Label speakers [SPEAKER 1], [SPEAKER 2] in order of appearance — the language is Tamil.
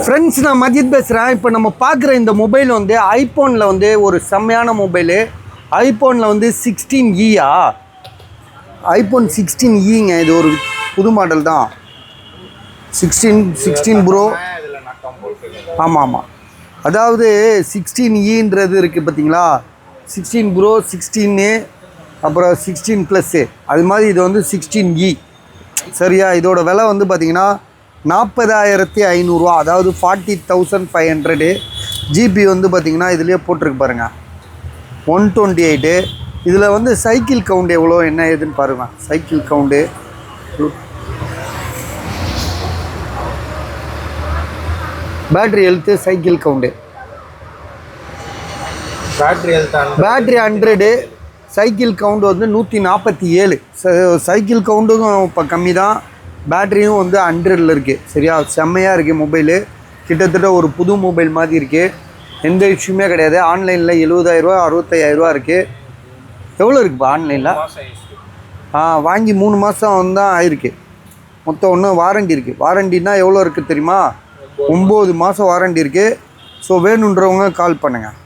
[SPEAKER 1] ஃப்ரெண்ட்ஸ், நான் மஜித் பேசுகிறேன். இப்போ நம்ம பார்க்குற இந்த மொபைல் வந்து ஐஃபோனில் வந்து ஒரு செம்மையான மொபைலு. ஐஃபோனில் வந்து 16E ஐஃபோன் 16Eங்க. இது ஒரு புது மாடல் தான். 16 ப்ரோ. ஆமாம், அதாவது 16Eன்றது இருக்குது பார்த்தீங்களா. 16 ப்ரோ, 16 அப்புறம் 16 ப்ளஸ்ஸு, அது மாதிரி இது வந்து 16E. சரியா? இதோட விலை வந்து பார்த்திங்கன்னா 40,500, அதாவது 40,500. ஜிபி வந்து பார்த்திங்கன்னா இதுலேயே போட்டிருக்கு பாருங்கள், 128. இதில் வந்து சைக்கிள் கவுண்ட் எவ்வளோ என்ன ஏதுன்னு பாருங்கள். Cycle count, battery health, cycle count. Battery 100, cycle count வந்து 147. சைக்கிள் கவுண்டும் இப்போ கம்மி தான். பேட்டரியும் வந்து 100ல் இருக்குது. சரியா? செம்மையாக இருக்குது மொபைலு. கிட்டத்தட்ட ஒரு புது மொபைல் மாதிரி இருக்குது. எந்த இஷ்யூமே கிடையாது. ஆன்லைனில் 70,000, 65,000 இருக்குது. எவ்வளோ இருக்குப்பா ஆன்லைனில்? வாங்கி 3 மாதம் தான் ஆயிருக்கு. மொத்தம் ஒன்று வாரண்டி இருக்குது. வாரண்டின்னா எவ்வளோ இருக்குது தெரியுமா? 9 மாதம் வாரண்டி இருக்குது. ஸோ வேணுன்றவங்க கால் பண்ணுங்கள்.